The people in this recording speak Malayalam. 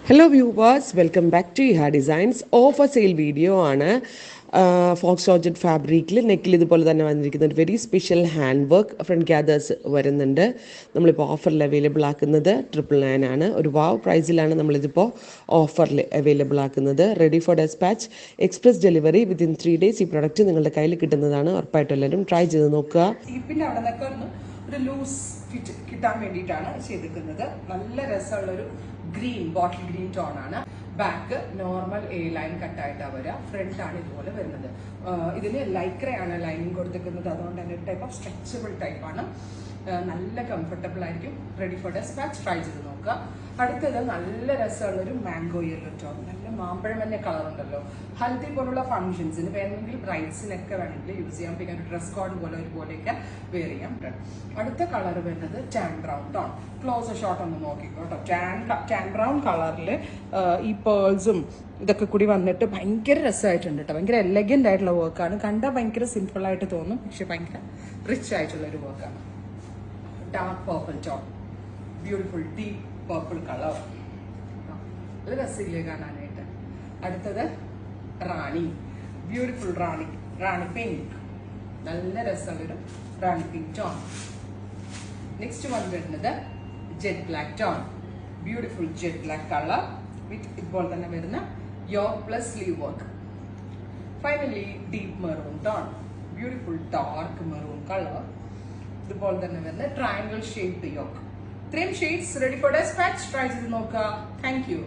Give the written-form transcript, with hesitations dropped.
Hello viewers, welcome back to Iha designs. Offer sale video ആണ്. ഫോക്സ് ജോർജറ്റ് ഫാബ്രിക്കിൽ നെക്കിൽ ഇതുപോലെ തന്നെ വന്നിരിക്കുന്ന ഒരു very special hand work front gathers വരുന്നുണ്ട്. നമ്മളിപ്പോൾ ഓഫറിൽ അവൈലബിൾ ആക്കുന്നത് 999 ആണ്. ഒരു വാവ് പ്രൈസിലാണ് നമ്മളിതിപ്പോൾ ഓഫറിൽ അവൈലബിൾ ആക്കുന്നത്. Ready for despatch, express delivery within 3 days ഈ പ്രൊഡക്റ്റ് നിങ്ങളുടെ കയ്യിൽ കിട്ടുന്നതാണ്. ഉറപ്പായിട്ടും എല്ലാവരും ട്രൈ ചെയ്ത് നോക്കുക. ഒരു ലൂസ് ഫിറ്റ് കിട്ടാൻ വേണ്ടിയിട്ടാണ് ചെയ്തിരിക്കുന്നത്. നല്ല രസമുള്ളൊരു ഗ്രീൻ ബോട്ടിൽ ഗ്രീൻ ടോൺ ആണ്. ബാക്ക് നോർമൽ എ ലൈൻ കട്ടായിട്ടാണ് വരിക. ഫ്രണ്ട് ആണ് ഇതുപോലെ വരുന്നത്. ഇതിന് ലൈക്രയാണ് ലൈനിങ് കൊടുത്തിരിക്കുന്നത്. അതുകൊണ്ട് തന്നെ ഒരു ടൈപ്പ് ഓഫ് സ്ട്രെച്ചബിൾ ടൈപ്പാണ്. നല്ല കംഫർട്ടബിൾ ആയിരിക്കും. റെഡി ഫോർ ഡെസ്പാച്ച്, ട്രൈ ചെയ്ത് നോക്കുക. അടുത്തത് നല്ല രസമുള്ളൊരു മാംഗോ യെല്ലോ ടോൺ. നല്ല മാമ്പഴം തന്നെ കളർ ഉണ്ടല്ലോ. ഹൽദി പോലുള്ള ഫംഗ്ഷൻസിന് വേണമെങ്കിൽ ബ്രൈഡ്സിനൊക്കെ വേണമെങ്കിൽ യൂസ് ചെയ്യാം. പിന്നെ ഒരു ഡ്രസ് കോഡ് പോലെ ഒരുപോലെയൊക്കെ വെയർ ചെയ്യാം. അടുത്ത കളർ വരുന്നത് tan brown tone. Close shot ഒന്ന് നോക്കിക്കോട്ടോ. ടാൻ ബ്രൗൺ കളറിൽ ഈ പേൾസും ഇതൊക്കെ കൂടി വന്നിട്ട് ഭയങ്കര രസമായിട്ടുണ്ട് കേട്ടോ. ഭയങ്കര എലഗന്റ് ആയിട്ടുള്ള വർക്കാണ്. കണ്ടാൽ ഭയങ്കര സിമ്പിൾ ആയിട്ട് തോന്നും, പക്ഷെ ഭയങ്കര റിച്ച് ആയിട്ടുള്ള ഒരു വർക്കാണ്. Dark purple tone, beautiful deep purple colour. നല്ല രസമില്ലേ കാണാനായിട്ട്. അടുത്തത് റാണി, ബ്യൂട്ടിഫുൾ റാണി പിങ്ക്. നല്ല രസമുള്ളൊരു Rani pink tone. Next one വരുന്നത് jet black tone, beautiful jet black colour with ഇതുപോലെ തന്നെ വരുന്ന yoke plus sleeve work. Finally deep maroon tone, beautiful dark maroon colour. ഇതുപോലെ തന്നെ വരുന്ന triangle shape yoke. 3 shades ready for despatch. Try ചെയ്ത് നോക്കുക. Thank U.